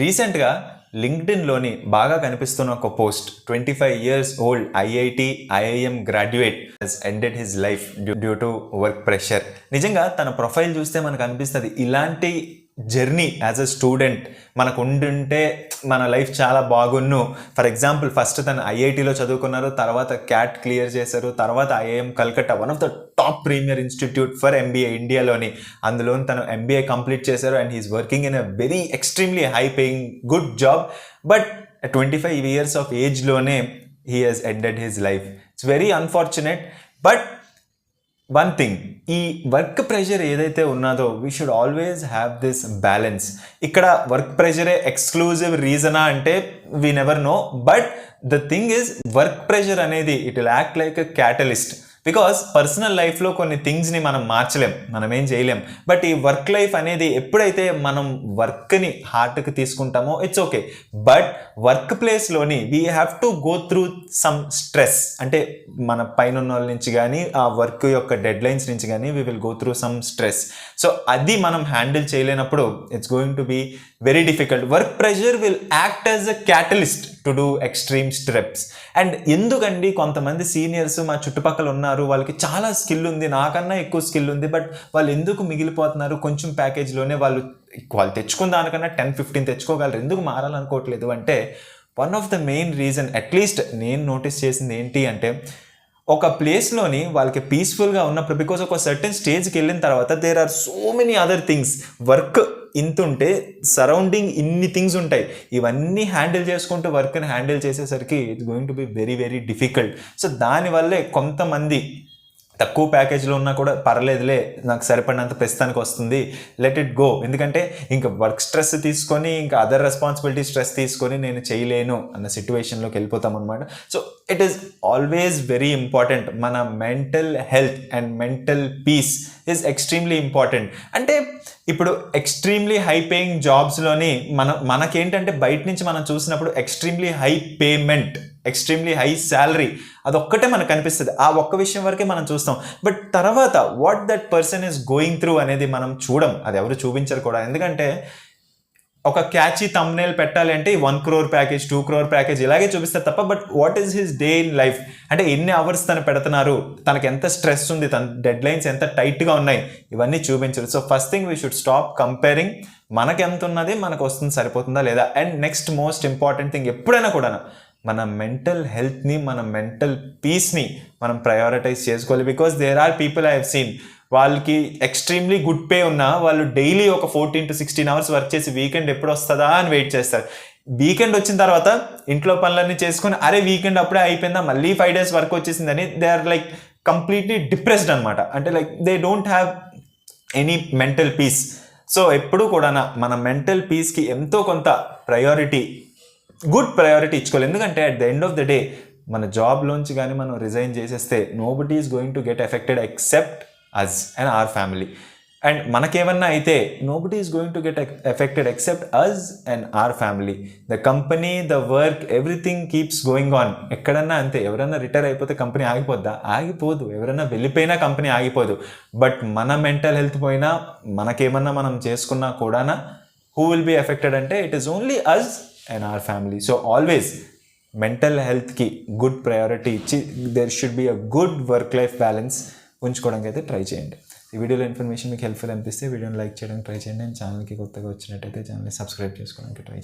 రీసెంట్గా లింక్డ్ఇన్లోని బాగా కనిపిస్తున్న ఒక post 25 years old IIT IIM graduate he's ended his life due to work pressure. నిజంగా తన ప్రొఫైల్ చూస్తే మనకు అనిపిస్తుంది ఇలాంటి జర్నీ యాజ్ అ స్టూడెంట్ మనకు ఉండుంటే మన లైఫ్ చాలా బాగున్ను. ఫర్ ఎగ్జాంపుల్ ఫస్ట్ తను ఐఐటిలో చదువుకున్నారు, తర్వాత క్యాట్ క్లియర్ చేశారు, తర్వాత IIM Calcutta one of the top premier institute for MBA ఇండియాలోని, అందులో తను ఎంబీఏ కంప్లీట్ చేశారు and he is working in a very extremely high paying good job. But 25 years of ఏజ్లోనే he has ended his life. It's very unfortunate. But one thing, ఈ work pressure ఏదైతే ఉన్నదో we should always have this balance. ఇక్కడ work ప్రెషరే exclusive రీజనా అంటే we never know. But the thing is work pressure అనేది it will act like a catalyst. Because personal లైఫ్లో కొన్ని థింగ్స్ని మనం మార్చలేం, మనం ఏం చేయలేం. బట్ ఈ వర్క్ లైఫ్ అనేది ఎప్పుడైతే మనం వర్క్ని హార్ట్కి తీసుకుంటామో ఇట్స్ ఓకే. బట్ వర్క్ ప్లేస్లోని we have to go through some stress. అంటే మన పైన ఉన్న వాళ్ళ నుంచి కానీ ఆ వర్క్ యొక్క డెడ్ లైన్స్ నుంచి కానీ we will go through some stress. So అది మనం హ్యాండిల్ చేయలేనప్పుడు it's going to be very difficult. Work pressure will act as a catalyst to do extreme steps. And ఎందుకండి కొంతమంది సీనియర్స్ మా చుట్టుపక్కల ఉన్నారు, వాళ్ళకి చాలా స్కిల్ ఉంది, నాకన్నా ఎక్కువ స్కిల్ ఉంది, బట్ వాళ్ళు ఎందుకు మిగిలిపోతున్నారు కొంచెం ప్యాకేజ్లోనే? వాళ్ళు తెచ్చుకున్న దానికన్నా 10-15 తెచ్చుకోగలరు, ఎందుకు మారాలనుకోవట్లేదు అంటే one of the main reason at least నేను నోటీస్ చేసింది ఏంటి అంటే ఒక ప్లేస్లోని వాళ్ళకి పీస్ఫుల్గా ఉన్నప్పుడు, బికాజ్ ఒక సర్టెన్ స్టేజ్కి వెళ్ళిన తర్వాత there are so many other things. Work ఇంత ఉంటే సరౌండింగ్ ఇన్ని థింగ్స్ ఉంటాయి, ఇవన్నీ హ్యాండిల్ చేసుకుంటూ వర్క్ని హ్యాండిల్ చేసేసరికి it's going to be very very difficult. So దానివల్లే కొంతమంది తక్కువ ప్యాకేజ్లో ఉన్నా కూడా పర్లేదులే, నాకు సరిపడినంత ప్రస్తుతానికి వస్తుంది, లెట్ ఇట్ గో. ఎందుకంటే ఇంకా వర్క్ స్ట్రెస్ తీసుకొని ఇంకా అదర్ రెస్పాన్సిబిలిటీ స్ట్రెస్ తీసుకొని నేను చేయలేను అన్న సిచ్యువేషన్లోకి వెళ్ళిపోతాం అనమాట. So it is always very important. మన mental health and mental peace is extremely important. అంటే ఇప్పుడు ఎక్స్ట్రీమ్లీ హై పేయింగ్ జాబ్స్లోని మనకేంటంటే బయట నుంచి మనం చూసినప్పుడు extremely high payment, extremely high salary అదొక్కటే మనకు కనిపిస్తుంది, ఆ ఒక్క విషయం వరకే మనం చూస్తాం. బట్ తర్వాత what that person is going through అనేది మనం చూడం, అది ఎవరు చూపించరు కూడా. ఎందుకంటే ఒక క్యాచీ థంబ్నెయిల్ పెట్టాలి అంటే 1 crore ప్యాకేజ్, 2 crore ప్యాకేజ్ ఇలాగే చూపిస్తారు తప్ప but what is his day in life, అంటే ఎన్ని అవర్స్ తను పెడుతున్నారు, తనకు ఎంత స్ట్రెస్ ఉంది, తన డెడ్ లైన్స్ ఎంత టైట్గా ఉన్నాయి, ఇవన్నీ చూపించరు. So first thing we should stop comparing. మనకు ఎంత ఉన్నది మనకు వస్తుంది, సరిపోతుందా లేదా. And next most important thing ఎప్పుడైనా కూడా మన మెంటల్ హెల్త్ని, మన మెంటల్ పీస్ని మనం ప్రయారిటైజ్ చేసుకోవాలి. Because there are people I have seen, వాళ్ళకి ఎక్స్ట్రీమ్లీ గుడ్ పే ఉన్నా వాళ్ళు డైలీ ఒక 14 to 16 hours వర్క్ చేసి వీకెండ్ ఎప్పుడు వస్తుందా అని వెయిట్ చేస్తారు. వీకెండ్ వచ్చిన తర్వాత ఇంట్లో పనులన్నీ చేసుకొని అరే వీకెండ్ అప్పుడే అయిపోయిందా, మళ్ళీ 5 days వర్క్ వచ్చేసిందని they are like completely depressed అనమాట. అంటే like they don't have any mental peace. So ఎప్పుడు కూడా మన మెంటల్ పీస్కి ఎంతో కొంత గుడ్ ప్రయారిటీ ఇచ్చుకోవాలి. ఎందుకంటే at the end of the day మన జాబ్లోంచి కానీ మనం రిజైన్ చేసేస్తే nobody is going to get affected except us and our family. And మనకేమన్నా అయితే nobody is going to get affected except us and our family. The company, the work, everything keeps going on. ఎక్కడన్నా అంతే, ఎవరన్నా retire అయిపోతే company ఆగిపోద్దా? ఆగిపోదు. ఎవరన్నా వెళ్ళిపోయినా company ఆగిపోదు. బట్ మన మెంటల్ హెల్త్ పోయినా, మనకేమన్నా మనం చేసుకున్నా కూడా హూ విల్ బీ ఎఫెక్టెడ్ అంటే it is only us and our family. So always mental హెల్త్కి గుడ్ ప్రయారిటీ ఇచ్చి there should be a good work life balance ఉంచుకోవడానికి అయితే ట్రై చేయండి. ఈ వీడియోలో ఇన్ఫర్మేషన్ మీకు హెల్ప్ఫుల్ అనిపిస్తే వీడియోని లైక్ చేయడానికి ట్రై చేయండి. అండ్ ఛానల్కి కొత్తగా వచ్చినట్టయితే ఛానల్ని సబ్స్క్రైబ్ చేసుకోవడానికి ట్రై చేయండి.